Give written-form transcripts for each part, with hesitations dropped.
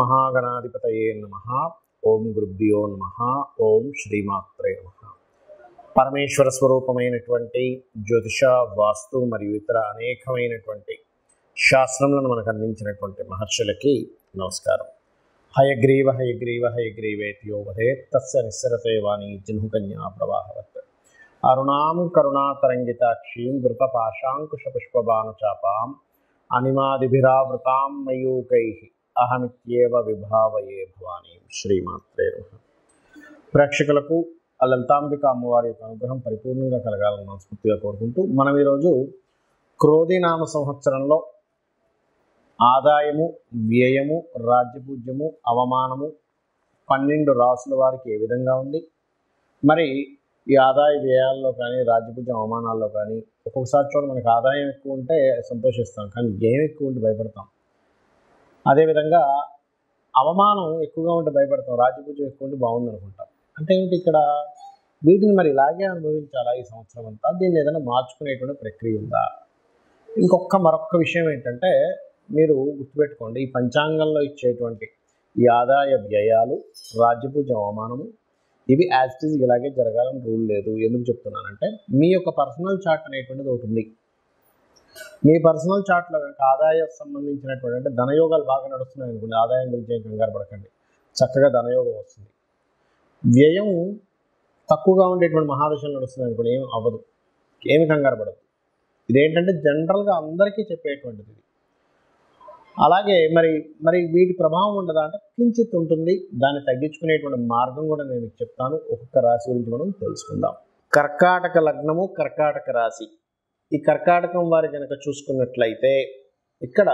శ్రీమహాగణాధిపతయే నమః. ఓం గురుభ్యో నమః. ఓం శ్రీమాత్రే నమః. పరమేశ్వర స్వరూపమైనటువంటి జ్యోతిష, వాస్తు మరియు ఇతర అనేకమైనటువంటి శాస్త్రములను మనకు అందించినటువంటి మహర్షులకి నమస్కారం. హయగ్రీవ హయగ్రీవ హయగ్రీవేత్యో వదేత్ తస్య నిస్సరతే వాణి జిహ్నుకన్యా ప్రవాహవత్. అరుణాం కరుణాతరంగితాక్షీం ధృతపాశాంకుశపుష్పబాణచాపాం అనిమాదిభిరావృతాం మయూకైః అహమిత్యేవ విభావయే భవానీ. శ్రీమాత్రే నమః. ప్రేక్షకులకు ఆ లలితాంబిక అమ్మవారి యొక్క అనుగ్రహం పరిపూర్ణంగా కలగాలని మనస్ఫూర్తిగా కోరుకుంటూ మనం ఈరోజు క్రోధినామ సంవత్సరంలో ఆదాయము, వ్యయము, రాజ్యపూజ్యము, అవమానము 12 రాసుల వారికి ఏ విధంగా ఉంది, మరి ఈ ఆదాయ వ్యయాల్లో కానీ రాజ్యపూజ్యం అవమానాల్లో కానీ ఒక్కొక్కసారి చూడ మనకు ఆదాయం ఎక్కువ ఉంటే సంతోషిస్తాం, కానీ వ్యయం ఎక్కువ ఉంటే భయపడతాం. అదేవిధంగా అవమానం ఎక్కువగా ఉంటే భయపడతాం, రాజ్యపూజ్యం ఎక్కువ ఉంటే బాగుంది అనుకుంటాం. అంటే ఏంటి ఇక్కడ వీటిని మరి ఇలాగే అనుభవించాలా ఈ సంవత్సరం అంతా? దీన్ని ఏదైనా మార్చుకునేటువంటి ప్రక్రియ ఉందా? మరొక విషయం ఏంటంటే మీరు గుర్తుపెట్టుకోండి, ఈ పంచాంగంలో ఇచ్చేటువంటి ఈ ఆదాయ వ్యయాలు, రాజ్యపూజ్యం అవమానము ఇవి యాజ్ ఇట్ ఈజ్ ఇలాగే జరగాలని రూల్ లేదు. ఎందుకు చెప్తున్నానంటే మీ యొక్క పర్సనల్ చార్ట్ అనేటువంటిది ఒకటి ఉంది. మీ పర్సనల్ చార్ట్లో కనుక ఆదాయం సంబంధించినటువంటి అంటే ధనయోగాలు బాగా నడుస్తున్నాయి అనుకోండి, ఆదాయం గురించి ఏం కంగారు పడకండి, చక్కగా ధనయోగం వస్తుంది. వ్యయం తక్కువగా ఉండేటువంటి మహాదశలు నడుస్తున్నాయి అనుకోండి, ఏం అవ్వదు, ఏమి కంగారు పడదు. ఇదేంటంటే జనరల్గా అందరికీ చెప్పేటువంటిది ఇది. అలాగే మరి వీటి ప్రభావం ఉండదా అంటే కించిత్ ఉంటుంది. దాన్ని తగ్గించుకునేటువంటి మార్గం కూడా నేను మీకు చెప్తాను. ఒక్కొక్క రాశి గురించి మనం తెలుసుకుందాం. కర్కాటక లగ్నము, కర్కాటక రాశి. ఈ కర్కాటకం వారి కనుక చూసుకున్నట్లయితే ఇక్కడ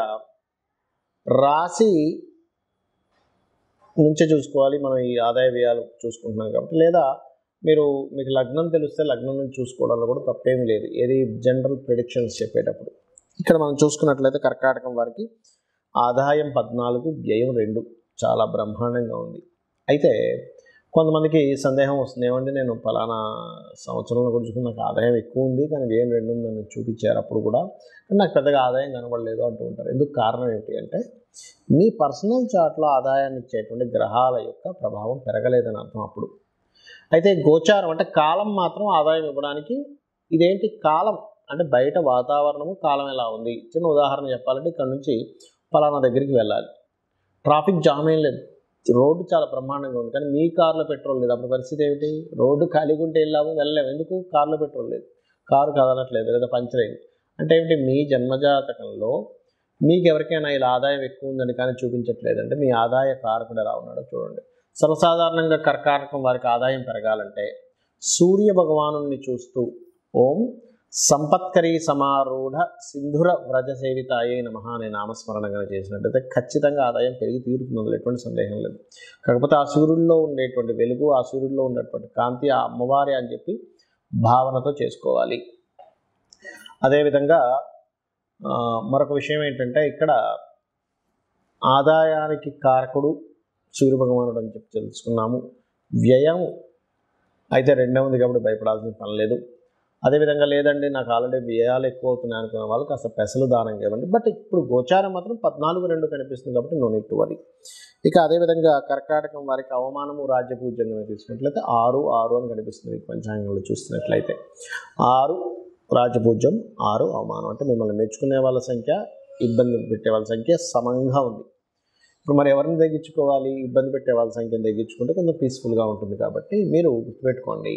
రాశి నుంచే చూసుకోవాలి మనం ఈ ఆదాయ వ్యయాలు చూసుకుంటున్నాం కాబట్టి, లేదా మీకు లగ్నం తెలిస్తే లగ్నం నుంచి చూసుకోవడంలో కూడా తప్పేమీ లేదు, ఏది జనరల్ ప్రిడిక్షన్స్ చెప్పేటప్పుడు. ఇక్కడ మనం చూసుకున్నట్లయితే కర్కాటకం వారికి ఆదాయం 14, వ్యయం 2 చాలా బ్రహ్మాండంగా ఉంది. అయితే కొంతమందికి సందేహం వస్తుంది, ఏమంటే నేను ఫలానా సంవత్సరంలో కూడా చూసుకుని నాకు ఆదాయం ఎక్కువ ఉంది కానీ వ్యయం 2 ఉందని చూపించారు, అప్పుడు కూడా నాకు పెద్దగా ఆదాయం కనబడలేదు అంటూ ఉంటారు. ఎందుకు? కారణం ఏంటి అంటే మీ పర్సనల్ చార్ట్లో ఆదాయాన్ని ఇచ్చేటువంటి గ్రహాల యొక్క ప్రభావం పెరగలేదని అర్థం అప్పుడు. అయితే గోచారం అంటే కాలం మాత్రం ఆదాయం ఇవ్వడానికి, ఇదేంటి కాలం అంటే బయట వాతావరణము కాలం ఎలా ఉంది. చిన్న ఉదాహరణ చెప్పాలంటే ఇక్కడ నుంచి ఫలానా దగ్గరికి వెళ్ళాలి, ట్రాఫిక్ జామ్ ఏం లేదు, రోడ్డు చాలా బ్రహ్మాండంగా ఉంది, కానీ మీ కార్లో పెట్రోల్ లేదు. అప్పుడు పరిస్థితి ఏమిటి? రోడ్డు ఖాళీగా ఉంటే వెళ్ళలేము. ఎందుకు? కార్లో పెట్రోల్ లేదు, కారు కదలట్లేదు, లేదా పంచర్ అయింది. అంటే ఏమిటి? మీ జన్మజాతకంలో మీకు ఎవరికైనా ఇలా ఆదాయం ఎక్కువ ఉందని కానీ చూపించట్లేదంటే మీ ఆదాయ కారకుడు ఎలా ఉన్నాడో చూడండి. సర్వసాధారణంగా కర్కాటకం వారికి ఆదాయం పెరగాలంటే సూర్య భగవానుని చూస్తూ ఓం సంపత్కరీ సమారూఢ సింధుర వ్రజ సేవితాయే నమః అనే నామస్మరణగా చేసినట్టయితే ఖచ్చితంగా ఆదాయం పెరిగి తీరుతుంది, ఎటువంటి సందేహం లేదు. కాకపోతే ఆ సూర్యుల్లో ఉండేటువంటి వెలుగు, ఆ సూర్యుల్లో ఉండేటువంటి కాంతి ఆ అమ్మవారి అని చెప్పి భావనతో చేసుకోవాలి. అదేవిధంగా మరొక విషయం ఏంటంటే ఇక్కడ ఆదాయానికి కారకుడు సూర్య భగవానుడు అని చెప్పి తెలుసుకున్నాము. వ్యయం అయితే 2 ఉంది కాబట్టి భయపడాల్సిన పని లేదు. అదేవిధంగా లేదండి నాకు ఆల్రెడీ వ్యయాలు ఎక్కువ అవుతున్నాయి అనుకున్న వాళ్ళు కాస్త పెసలు దానంగా ఇవ్వండి. బట్ ఇప్పుడు గోచారం మాత్రం 14, 2 కనిపిస్తుంది కాబట్టి నో నీడ్ టు వరీ. ఇక అదేవిధంగా కర్కాటకం వారికి అవమానము, రాజ్యపూజ్యంగా తీసుకున్నట్లయితే 6, 6 అని కనిపిస్తుంది. మీకు పంచాంగంలో చూస్తున్నట్లయితే 6 రాజ్యపూజ్యం, 6 అవమానం. అంటే మిమ్మల్ని మెచ్చుకునే వాళ్ళ సంఖ్య, ఇబ్బంది పెట్టే వాళ్ళ సంఖ్య సమంగా ఉంది. ఇప్పుడు మరి ఎవరిని తగ్గించుకోవాలి? ఇబ్బంది పెట్టే వాళ్ళ సంఖ్యను తగ్గించుకుంటే కొంచెం పీస్ఫుల్గా ఉంటుంది. కాబట్టి మీరు గుర్తుపెట్టుకోండి,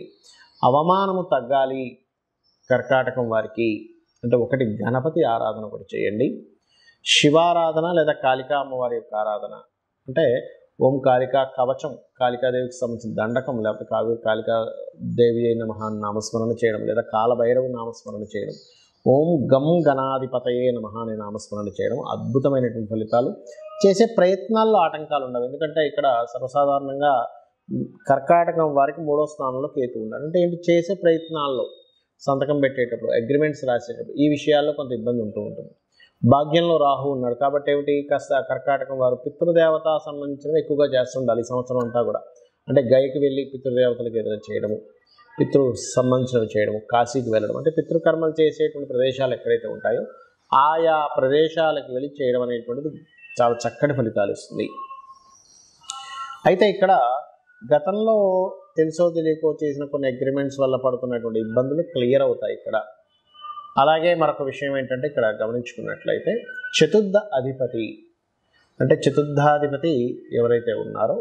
అవమానము తగ్గాలి కర్కాటకం వారికి అంటే ఒకటి గణపతి ఆరాధన ఒకటి చేయండి, శివారాధన లేదా కాళికా అమ్మవారి యొక్క ఆరాధన అంటే ఓం కాళికా కవచం, కాళికాదేవికి సంబంధించిన దండకం, లేకపోతే కాళికాదేవి అయిన నామస్మరణ చేయడం, లేదా కాలభైరవ నామస్మరణ చేయడం, ఓం గం గణాధిపతయే నమః అనే నామస్మరణ చేయడం అద్భుతమైనటువంటి ఫలితాలు. చేసే ప్రయత్నాల్లో ఆటంకాలు ఉండవు. ఎందుకంటే ఇక్కడ సర్వసాధారణంగా కర్కాటకం వారికి 3వ స్థానంలో కేతు ఉన్నాడు. అంటే ఏంటి? చేసే ప్రయత్నాల్లో, సంతకం పెట్టేటప్పుడు, అగ్రిమెంట్స్ రాసేటప్పుడు ఈ విషయాల్లో కొంత ఇబ్బంది ఉంటూ ఉంటుంది. భాగ్యంలో రాహు ఉన్నాడు కాబట్టి ఏమిటి? కాస్త కర్కాటకం వారు పితృదేవత సంబంధించినవి ఎక్కువగా చేస్తుండాలి ఈ సంవత్సరం అంతా కూడా. అంటే గయకి వెళ్ళి పితృదేవతలకు ఏదైనా చేయడము, పితృ సంబంధించినవి చేయడము, కాశీకి వెళ్ళడం, అంటే పితృకర్మలు చేసేటువంటి ప్రదేశాలు ఎక్కడైతే ఉంటాయో ఆయా ప్రదేశాలకు వెళ్ళి చేయడం అనేటువంటిది చాలా చక్కటి ఫలితాలు ఇస్తుంది. అయితే ఇక్కడ గతంలో తెలుసో తెలియకో చేసిన కొన్ని అగ్రిమెంట్స్ వల్ల పడుతున్నటువంటి ఇబ్బందులు క్లియర్ అవుతాయి ఇక్కడ. అలాగే మరొక విషయం ఏంటంటే ఇక్కడ గమనించుకున్నట్లయితే చతుర్థ అధిపతి అంటే చతుర్థాధిపతి ఎవరైతే ఉన్నారో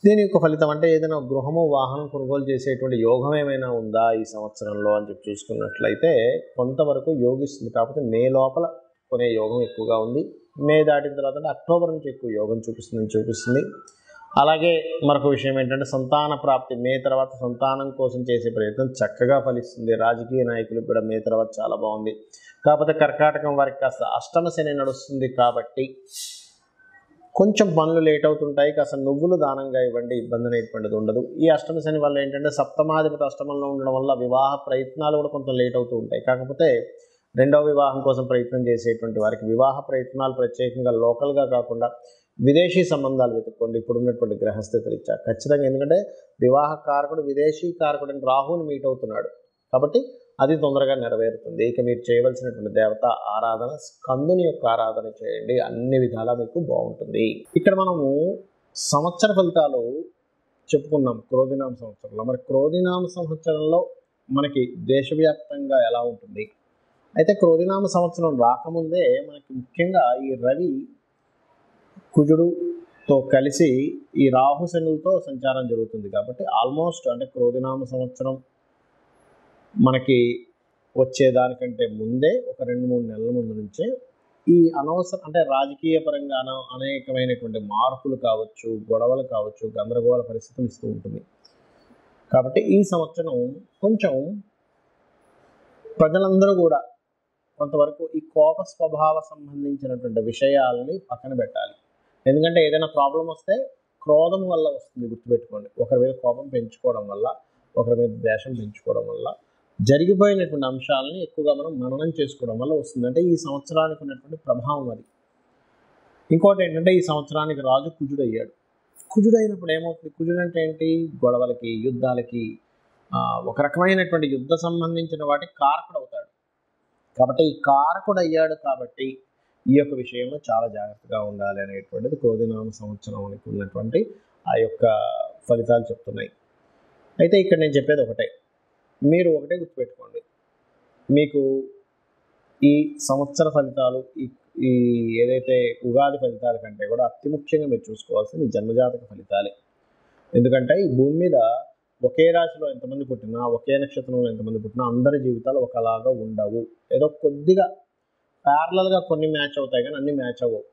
దీని యొక్క ఫలితం అంటే ఏదైనా గృహము వాహనం కొనుగోలు చేసేటువంటి యోగం ఏమైనా ఉందా ఈ సంవత్సరంలో అని చెప్పి చూసుకున్నట్లయితే కొంతవరకు యోగిస్తుంది. కాకపోతే మే లోపల కొనే యోగం ఎక్కువగా ఉంది. మే దాటిన తర్వాత అంటే అక్టోబర్ నుంచి ఎక్కువ యోగం చూపిస్తుంది. అలాగే మరొక విషయం ఏంటంటే సంతాన ప్రాప్తి, మే తర్వాత సంతానం కోసం చేసే ప్రయత్నం చక్కగా ఫలిస్తుంది. రాజకీయ నాయకులకు కూడా మే తర్వాత చాలా బాగుంది. కాకపోతే కర్కాటకం వారికి కాస్త అష్టమ శని నడుస్తుంది కాబట్టి కొంచెం పనులు లేట్ అవుతుంటాయి. కాస్త నువ్వులు దానంగా ఇవ్వండి, ఇబ్బంది అనేటువంటిది ఉండదు. ఈ అష్టమ శని వల్ల ఏంటంటే సప్తమాధిపతి అష్టమంలో ఉండడం వల్ల వివాహ ప్రయత్నాలు కూడా కొంత లేట్ అవుతూ ఉంటాయి. కాకపోతే రెండవ వివాహం కోసం ప్రయత్నం చేసేటువంటి వారికి వివాహ ప్రయత్నాలు ప్రత్యేకంగా లోకల్గా కాకుండా విదేశీ సంబంధాలు వెతుక్కోండి. ఇప్పుడు ఉన్నటువంటి గ్రహస్థితి రీత్యా ఖచ్చితంగా, ఎందుకంటే వివాహ కారకుడు విదేశీ కారకుడు అని రాహుని మీట్ అవుతున్నాడు కాబట్టి అది తొందరగా నెరవేరుతుంది. ఇక మీరు చేయవలసినటువంటి దేవత ఆరాధన స్కందుని యొక్క ఆరాధన చేయండి, అన్ని విధాలా మీకు బాగుంటుంది. ఇక్కడ మనము సంవత్సర ఫలితాలు చెప్పుకున్నాం క్రోధినామ సంవత్సరంలో. మరి క్రోధినామ సంవత్సరంలో మనకి దేశవ్యాప్తంగా ఎలా ఉంటుంది? అయితే క్రోధినామ సంవత్సరం రాకముందే మనకి ముఖ్యంగా ఈ రవి కుజుడుతో కలిసి ఈ రాహు శనులతో సంచారం జరుగుతుంది కాబట్టి ఆల్మోస్ట్ అంటే క్రోధినామ సంవత్సరం మనకి వచ్చేదానికంటే ముందే ఒక 2-3 నెలల ముందు నుంచే ఈ అనవసరం అంటే రాజకీయ పరంగా అనేకమైనటువంటి మార్పులు కావచ్చు, గొడవలు కావచ్చు, గందరగోళ పరిస్థితులు ఇస్తూ ఉంటుంది. కాబట్టి ఈ సంవత్సరం కొంచెం ప్రజలందరూ కూడా కొంతవరకు ఈ కోప స్వభావ సంబంధించినటువంటి విషయాలని పక్కన పెట్టాలి. ఎందుకంటే ఏదైనా ప్రాబ్లం వస్తే క్రోధం వల్ల వస్తుంది, గుర్తుపెట్టుకోండి. ఒకరి మీద కోపం పెంచుకోవడం వల్ల, ఒకరి మీద ద్వేషం పెంచుకోవడం వల్ల జరిగిపోయినటువంటి అంశాలని ఎక్కువగా మనం మననం చేసుకోవడం వల్ల వస్తుంది. అంటే ఈ సంవత్సరానికి ఉన్నటువంటి ప్రభావం అది. ఇంకోటి ఏంటంటే ఈ సంవత్సరానికి రాజు కుజుడు అయ్యాడు. కుజుడు అయినప్పుడు ఏమవుతుంది? కుజుడు అంటే ఏంటి? గొడవలకి, యుద్ధాలకి, ఒక రకమైనటువంటి యుద్ధ సంబంధించిన వాటికి కారకుడు అవుతాడు. కాబట్టి ఈ కారకుడు అయ్యాడు కాబట్టి ఈ యొక్క విషయంలో చాలా జాగ్రత్తగా ఉండాలి అనేటువంటిది క్రోధినామ సంవత్సరానికి ఉన్నటువంటి ఆ యొక్క ఫలితాలు చెప్తున్నాయి. అయితే ఇక్కడ నేను చెప్పేది ఒకటే, మీరు ఒకటే గుర్తుపెట్టుకోండి, మీకు ఈ సంవత్సర ఫలితాలు ఈ ఏదైతే ఉగాది ఫలితాల కంటే కూడా అతి ముఖ్యంగా మీరు చూసుకోవాల్సింది ఈ జన్మజాతక ఫలితాలే. ఎందుకంటే ఈ భూమి మీద ఒకే రాశిలో ఎంతమంది పుట్టినా, ఒకే నక్షత్రంలో ఎంతమంది పుట్టినా అందరి జీవితాలు ఒకలాగా ఉండవు. ఏదో కొద్దిగా ప్యారలల్గా కొన్ని మ్యాచ్ అవుతాయి కానీ అన్ని మ్యాచ్ అవ్వవు.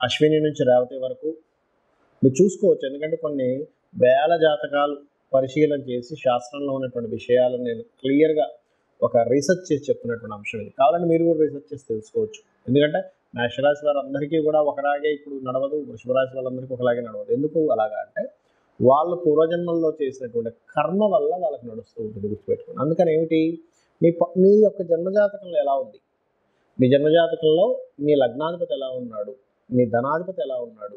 అశ్విని నుంచి రేవతి వరకు మీరు చూసుకోవచ్చు. ఎందుకంటే కొన్ని వేల జాతకాలు పరిశీలన చేసి శాస్త్రంలో ఉన్నటువంటి విషయాలను నేను క్లియర్గా ఒక రీసెర్చ్ చేసి చెప్తున్నటువంటి అంశం ఇది. కావాలంటే మీరు కూడా రీసెర్చ్ చేసి తెలుసుకోవచ్చు. ఎందుకంటే మేషరాశి వారందరికీ కూడా ఒకలాగే ఇప్పుడు నడవదు, వృషభ రాశి వాళ్ళందరికీ ఒకలాగే నడవదు. ఎందుకు అలాగా అంటే వాళ్ళు పూర్వజన్మల్లో చేసినటువంటి కర్మ వల్ల వాళ్ళకి నడుస్తూ ఉంటుంది, గుర్తుపెట్టుకోండి. అందుకని ఏమిటి, మీ యొక్క జన్మజాతకంలో ఎలా ఉంది, మీ జన్మజాతకంలో మీ లగ్నాధిపతి ఎలా ఉన్నాడు, మీ ధనాధిపతి ఎలా ఉన్నాడు,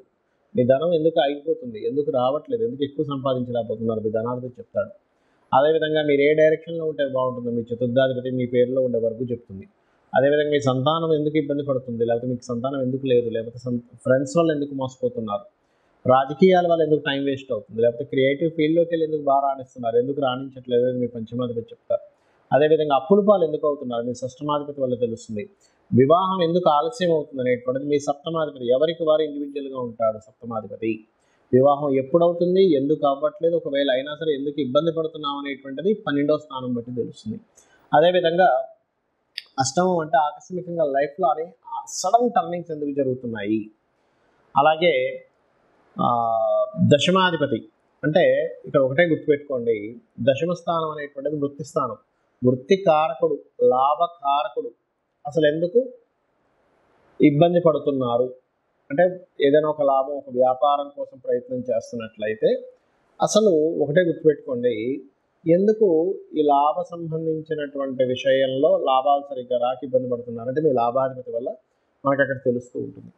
మీ ధనం ఎందుకు ఆగిపోతుంది, ఎందుకు రావట్లేదు, ఎందుకు ఎక్కువ సంపాదించలేకపోతున్నారు, మీ ధనాధిపతి చెప్తాడు. అదేవిధంగా మీరు ఏ డైరెక్షన్లో ఉంటే బాగుంటుందో మీ చతుర్థాధిపతి మీ పేరులో ఉండే వరకు చెప్తుంది. అదేవిధంగా మీ సంతానం ఎందుకు ఇబ్బంది పడుతుంది, లేకపోతే మీకు సంతానం ఎందుకు లేదు, లేకపోతే ఫ్రెండ్స్ వాళ్ళు ఎందుకు మోసపోతున్నారు, రాజకీయాల వల్ల ఎందుకు టైం వేస్ట్ అవుతుంది, లేకపోతే క్రియేటివ్ ఫీల్డ్లోకి వెళ్ళి ఎందుకు బాగా రాణిస్తున్నారు, ఎందుకు రాణించట్లేదు అని మీ పంచమాధిపతి చెప్తారు. అదేవిధంగా అప్పుల పాలు ఎందుకు అవుతున్నారు మీ షష్టమాధిపతి వల్ల తెలుస్తుంది. వివాహం ఎందుకు ఆలస్యం అవుతుంది అనేటువంటిది మీ సప్తమాధిపతి, ఎవరికి వారు ఇండివిజువల్గా ఉంటాడు సప్తమాధిపతి. వివాహం ఎప్పుడు అవుతుంది, ఎందుకు అవ్వట్లేదు, ఒకవేళ అయినా సరే ఎందుకు ఇబ్బంది పడుతున్నాం అనేటువంటిది 12వ స్థానం బట్టి తెలుస్తుంది. అదేవిధంగా అష్టమం అంటే ఆకస్మికంగా లైఫ్లో అనే సడన్ టర్నింగ్స్ ఎందుకు జరుగుతున్నాయి. అలాగే దశమాధిపతి అంటే ఇక్కడ ఒకటే గుర్తుపెట్టుకోండి, దశమ స్థానం అనేటువంటిది వృత్తి స్థానం, వృత్తి కారకుడు, లాభకారకుడు. అసలు ఎందుకు ఇబ్బంది పడుతున్నారు అంటే ఏదైనా ఒక లాభం, ఒక వ్యాపారం కోసం ప్రయత్నం చేస్తున్నట్లయితే అసలు ఒకటే గుర్తుపెట్టుకోండి, ఎందుకు ఈ లాభ సంబంధించినటువంటి విషయంలో లాభాలు సరిగ్గా రాక ఇబ్బంది పడుతున్నారంటే మీ లాభాధిపతి వల్ల మనకు అక్కడ తెలుస్తూ ఉంటుంది.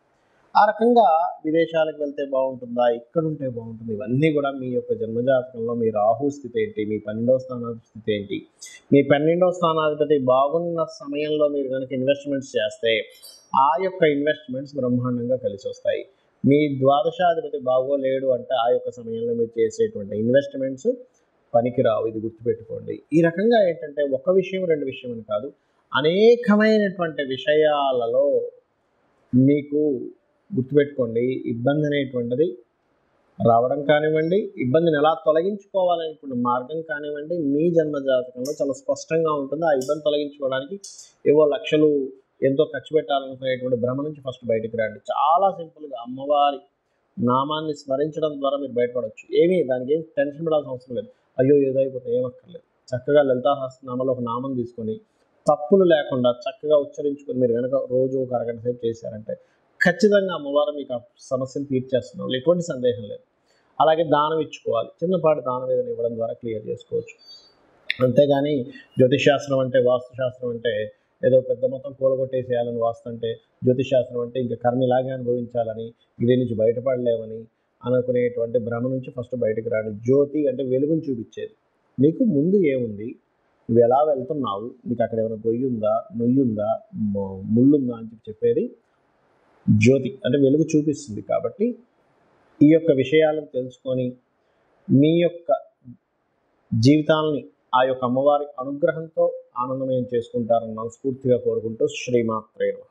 ఆ రకంగా విదేశాలకు వెళ్తే బాగుంటుందా, ఇక్కడ ఉంటే బాగుంటుంది, ఇవన్నీ కూడా మీ యొక్క జన్మజాతకంలో మీ రాహు స్థితి ఏంటి, మీ 12వ స్థానాధిపతి స్థితి ఏంటి, మీ 12వ స్థానాధిపతి బాగున్న సమయంలో మీరు కనుక ఇన్వెస్ట్మెంట్స్ చేస్తే ఆ యొక్క ఇన్వెస్ట్మెంట్స్ బ్రహ్మాండంగా కలిసి వస్తాయి. మీ ద్వాదశాధిపతి బాగోలేడు అంటే ఆ యొక్క సమయంలో మీరు చేసేటువంటి ఇన్వెస్ట్మెంట్స్ పనికిరావు. ఇది గుర్తుపెట్టుకోండి. ఈ రకంగా ఏంటంటే ఒక విషయం, 2 విషయం అని కాదు, అనేకమైనటువంటి విషయాలలో మీకు గుర్తుపెట్టుకోండి ఇబ్బంది అనేటువంటిది రావడం కానివ్వండి, ఇబ్బందిని ఎలా తొలగించుకోవాలనేటువంటి మార్గం కానివ్వండి, మీ జన్మ జాతకంలో చాలా స్పష్టంగా ఉంటుంది. ఆ ఇబ్బంది తొలగించుకోవడానికి ఏవో లక్షలు ఎంతో ఖర్చు పెట్టాలనుకునేటువంటి భ్రమ నుంచి ఫస్ట్ బయటికి రండి. చాలా సింపుల్గా అమ్మవారి నామాన్ని స్మరించడం ద్వారా మీరు బయటపడవచ్చు. దానికి ఏం టెన్షన్ పడాల్సిన అవసరం లేదు. అయ్యో ఏదో అయిపోతుంది, ఏమక్కర్లేదు. చక్కగా లలితా సహస్రనామంలో ఒక నామం తీసుకొని తప్పులు లేకుండా చక్కగా ఉచ్చరించుకొని మీరు కనుక రోజు ఒక అరగంట సేపు చేశారంటే ఖచ్చితంగా అమ్మవారు మీకు ఆ సమస్యను తీర్చేస్తున్నారు, ఎటువంటి సందేహం లేదు. అలాగే దానం ఇచ్చుకోవాలి. చిన్నపాటి దానం ఏదైనా ఇవ్వడం ద్వారా క్లియర్ చేసుకోవచ్చు. అంతేగాని జ్యోతిషాస్త్రం అంటే, వాస్తుశాస్త్రం అంటే ఏదో పెద్ద మొత్తం కూలగొట్టేసేయాలని వాస్తు అంటే, జ్యోతిషాస్త్రం అంటే ఇంకా కర్మ ఇలాగే అనుభవించాలని, దీని నుంచి బయటపడలేమని అనుకునేటువంటి భ్రమ నుంచి ఫస్ట్ బయటకు రాండి. జ్యోతి అంటే వెలుగును చూపించేది. మీకు ముందు ఏముంది, నువ్వు ఎలా వెళ్తున్నావు, నీకు అక్కడ ఏమైనా గొయ్యి ఉందా, నొయ్యుందా, ముళ్ళుందా అని చెప్పేది జ్యోతి అంటే వెలుగు చూపిస్తుంది. కాబట్టి ఈ యొక్క విషయాలను తెలుసుకొని మీ యొక్క జీవితాలని ఆ యొక్క అమ్మవారి అనుగ్రహంతో ఆనందమయం చేసుకుంటారని మనస్ఫూర్తిగా కోరుకుంటూ శ్రీమాత్రే నమః.